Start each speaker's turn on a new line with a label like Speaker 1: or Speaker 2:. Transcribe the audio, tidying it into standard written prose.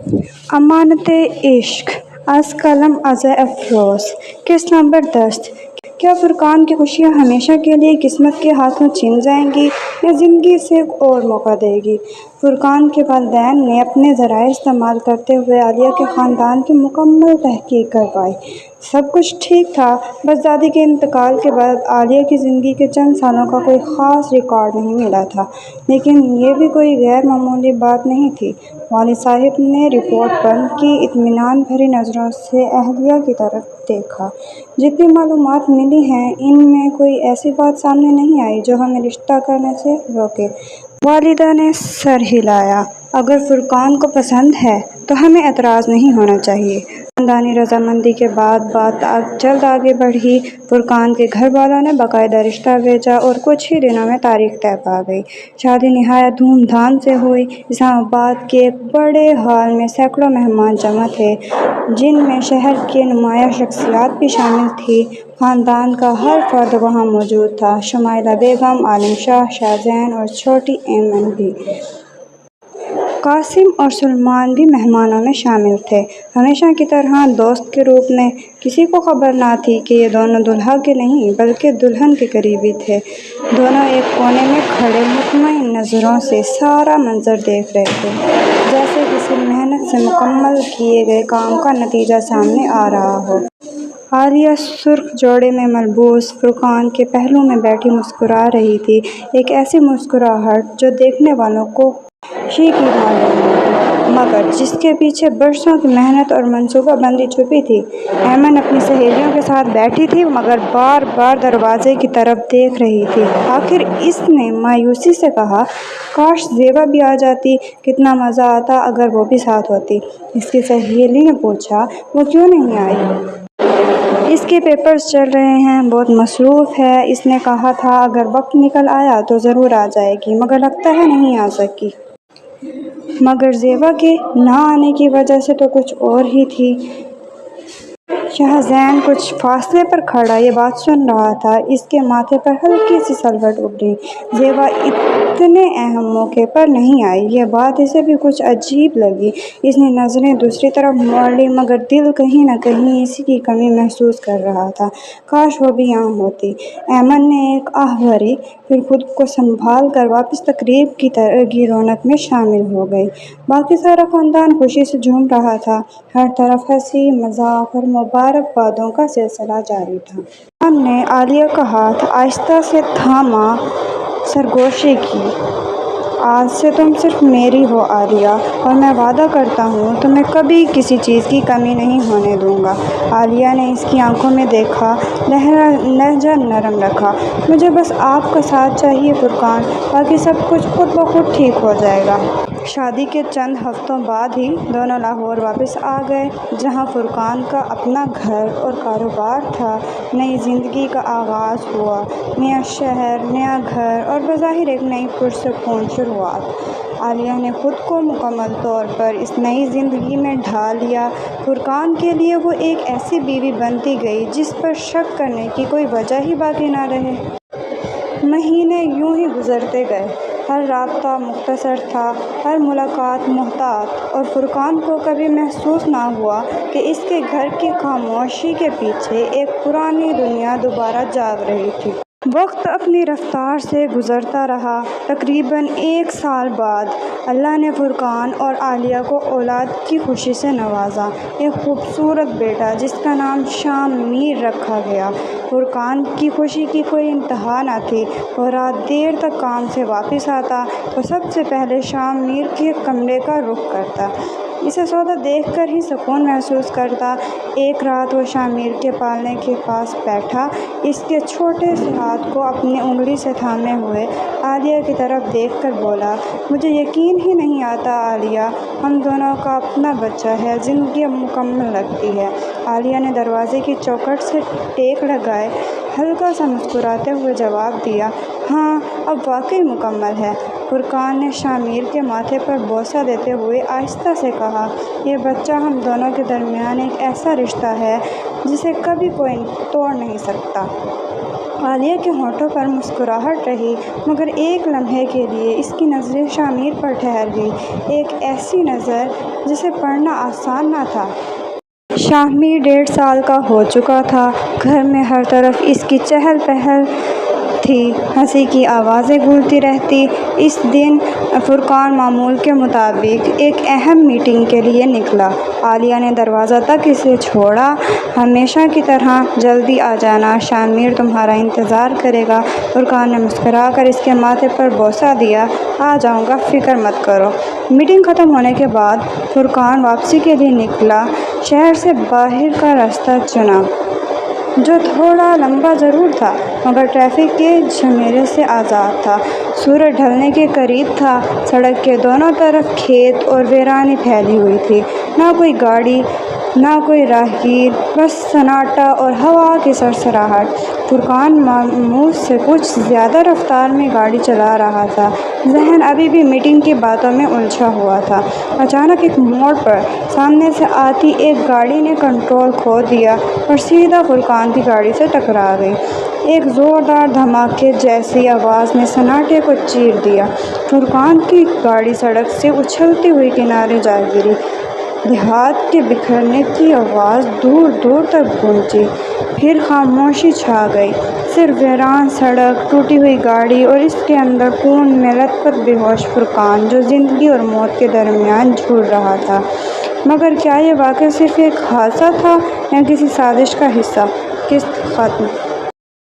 Speaker 1: امانت عشق از قلم از افروز قسط نمبر 10۔ کیا فرقان کی خوشیاں ہمیشہ کے لیے قسمت کے ہاتھوں چھن جائیں گی یا زندگی اسے ایک اور موقع دے گی؟ فرقان کے والدین نے اپنے ذرائع استعمال کرتے ہوئے عالیہ کے خاندان کی مکمل تحقیق کروائی۔ سب کچھ ٹھیک تھا، بس دادی کے انتقال کے بعد عالیہ کی زندگی کے چند سالوں کا کوئی خاص ریکارڈ نہیں ملا تھا، لیکن یہ بھی کوئی غیر معمولی بات نہیں تھی۔ والد صاحب نے رپورٹ بند کی، اطمینان بھری نظروں سے اہلیہ کی طرف دیکھا۔ جتنی معلومات ملی ہیں، ان میں کوئی ایسی بات سامنے نہیں آئی جو ہمیں رشتہ کرنے سے روکے۔ والدہ نے سر ہلایا۔ اگر فرقان کو پسند ہے تو ہمیں اعتراض نہیں ہونا چاہیے۔ خاندانی رضامندی کے بعد بات جلد آگے بڑھی۔ فرقان کے گھر والوں نے باقاعدہ رشتہ بھیجا اور کچھ ہی دنوں میں تاریخ طے پا گئی۔ شادی نہایت دھوم دھام سے ہوئی۔ اسلام آباد کے ایک بڑے ہال میں سینکڑوں مہمان جمع تھے، جن میں شہر کی نمایاں شخصیات بھی شامل تھیں۔ خاندان کا ہر فرد وہاں موجود تھا، شمائلہ بیگم، عالم شاہ، شاہزین اور چھوٹی ایمن بھی۔ قاسم اور سلمان بھی مہمانوں میں شامل تھے، ہمیشہ کی طرح دوست کے روپ میں۔ کسی کو خبر نہ تھی کہ یہ دونوں دولہا کے نہیں بلکہ دلہن کے قریبی تھے۔ دونوں ایک کونے میں کھڑے مطمئن نظروں سے سارا منظر دیکھ رہے تھے، جیسے کسی محنت سے مکمل کیے گئے کام کا نتیجہ سامنے آ رہا ہو۔ عالیہ سرخ جوڑے میں ملبوس فرقان کے پہلو میں بیٹھی مسکرا رہی تھی، ایک ایسی مسکراہٹ جو دیکھنے والوں کو خوشی کی معلوم ہوتی، مگر جس کے پیچھے برسوں کی محنت اور منصوبہ بندی چھپی تھی۔ ایمن اپنی سہیلیوں کے ساتھ بیٹھی تھی، مگر بار بار دروازے کی طرف دیکھ رہی تھی۔ آخر اس نے مایوسی سے کہا، کاش زیبا بھی آ جاتی، کتنا مزہ آتا اگر وہ بھی ساتھ ہوتی۔ اس کی سہیلی نے پوچھا، وہ کیوں نہیں آئی؟ اس کے پیپرز چل رہے ہیں، بہت مصروف ہے۔ اس نے کہا تھا اگر وقت نکل آیا تو ضرور آ جائے گی، مگر لگتا ہے نہیں آ سکی۔ مگر زیبا کے نہ آنے کی وجہ تو کچھ اور ہی تھی۔ شاہزین کچھ فاصلے پر کھڑا یہ بات سن رہا تھا۔ اس کے ماتھے پر ہلکی سی سلوٹ ابھری۔ زیبا اتنے اہم موقع پر نہیں آئی، یہ بات اسے بھی کچھ عجیب لگی۔ اس نے نظریں دوسری طرف موڑ لیں، مگر دل کہیں نہ کہیں اسی کی کمی محسوس کر رہا تھا۔ کاش وہ بھی یہاں ہوتی۔ ایمن نے ایک آہ بھری، پھر خود کو سنبھال کر واپس تقریب کی رونق میں شامل ہو گئی۔ باقی سارا خاندان خوشی سے جھوم رہا تھا، ہر طرف ہنسی، مذاق اور مبارکبادوں کا سلسلہ جاری تھا۔ فرقان نے عالیہ کا ہاتھ آہستہ سے تھاما، سرگوشی کی۔ آج سے تم صرف میری ہو عالیہ، اور میں وعدہ کرتا ہوں تمہیں کبھی کسی چیز کی کمی نہیں ہونے دوں گا۔ عالیہ نے اس کی آنکھوں میں دیکھا، لہجہ نرم رکھا۔ مجھے بس آپ کا ساتھ چاہیے فرقان، باقی سب کچھ خود بخود ٹھیک ہو جائے گا۔ شادی کے چند ہفتوں بعد ہی دونوں لاہور واپس آ گئے، جہاں فرقان کا اپنا گھر اور کاروبار تھا۔ نئی زندگی کا آغاز ہوا، نیا شہر، نیا گھر اور بظاہر ایک نئی پرسکون شروعات۔ عالیہ نے خود کو مکمل طور پر اس نئی زندگی میں ڈھال لیا۔ فرقان کے لیے وہ ایک ایسی بیوی بنتی گئی جس پر شک کرنے کی کوئی وجہ ہی باقی نہ رہے۔ مہینے یوں ہی گزرتے گئے، ہر رابطہ مختصر تھا، ہر ملاقات محتاط، اور فرقان کو کبھی محسوس نہ ہوا کہ اس کے گھر کی خاموشی کے پیچھے ایک پرانی دنیا دوبارہ جاگ رہی تھی۔ وقت اپنی رفتار سے گزرتا رہا۔ تقریباً 1 سال بعد اللہ نے فرقان اور عالیہ کو اولاد کی خوشی سے نوازا، ایک خوبصورت بیٹا جس کا نام شام میر رکھا گیا۔ فرقان کی خوشی کی کوئی انتہا نہ تھی۔ وہ رات دیر تک کام سے واپس آتا تو سب سے پہلے شام میر کے کمرے کا رخ کرتا، اسے سوتا دیکھ کر ہی سکون محسوس کرتا۔ ایک رات وہ شام میر کے پالنے کے پاس بیٹھا، اس کے چھوٹے سے ہاتھ کو اپنی انگلی سے تھامے ہوئے عالیہ کی طرف دیکھ کر بولا، مجھے یقین ہی نہیں آتا عالیہ، ہم دونوں کا اپنا بچہ ہے، زندگی اب مکمل لگتی ہے۔ عالیہ نے دروازے کی چوکھٹ سے ٹیک لگائے ہلکا سا مسکراتے ہوئے جواب دیا، ہاں اب واقعی مکمل ہے۔ فرقان نے شام میر کے ماتھے پر بوسہ دیتے ہوئے آہستہ سے کہا، یہ بچہ ہم دونوں کے درمیان ایک ایسا رشتہ ہے جسے کبھی کوئی توڑ نہیں سکتا۔ عالیہ کے ہونٹوں پر مسکراہٹ رہی، مگر ایک لمحے کے لیے اس کی نظریں شاہ میر پر ٹھہر گئی، ایک ایسی نظر جسے پڑھنا آسان نہ تھا۔ شاہ میر 1.5 سال کا ہو چکا تھا، گھر میں ہر طرف اس کی چہل پہل تھی، ہنسی کی آوازیں گونجتی رہتی۔ اس دن فرقان معمول کے مطابق ایک اہم میٹنگ کے لیے نکلا۔ عالیہ نے دروازہ تک اسے چھوڑا۔ ہمیشہ کی طرح جلدی آ جانا، شاہ میر تمہارا انتظار کرے گا۔ فرقان نے مسکرا کر اس کے ماتھے پر بوسہ دیا۔ آ جاؤں گا، فکر مت کرو۔ میٹنگ ختم ہونے کے بعد فرقان واپسی کے لیے نکلا۔ شہر سے باہر کا راستہ چنا، جو تھوڑا لمبا ضرور تھا مگر ٹریفک کے جھمیلے سے آزاد تھا۔ سورج ڈھلنے کے قریب تھا۔ سڑک کے دونوں طرف کھیت اور ویرانی پھیلی ہوئی تھی، نہ کوئی گاڑی نہ کوئی راہگیر، بس سناٹا اور ہوا کی سرسراہٹ۔ فرقان معمول سے کچھ زیادہ رفتار میں گاڑی چلا رہا تھا، ذہن ابھی بھی میٹنگ کی باتوں میں الجھا ہوا تھا۔ اچانک ایک موڑ پر سامنے سے آتی ایک گاڑی نے کنٹرول کھو دیا اور سیدھا فرقان کی گاڑی سے ٹکرا گئی۔ ایک زوردار دھماکے جیسی آواز نے سناٹے کو چیر دیا۔ فرقان کی گاڑی سڑک سے اچھلتی ہوئی کنارے جا گری۔ دیہات کے بکھرنے کی آواز دور دور تک گونجی، پھر خاموشی چھا گئی۔ صرف ویران سڑک، ٹوٹی ہوئی گاڑی اور اس کے اندر خون میں لت پت بے ہوش فرقان، جو زندگی اور موت کے درمیان جھول رہا تھا۔ مگر کیا یہ واقعہ صرف ایک حادثہ تھا یا کسی سازش کا حصہ؟ قسط ختم۔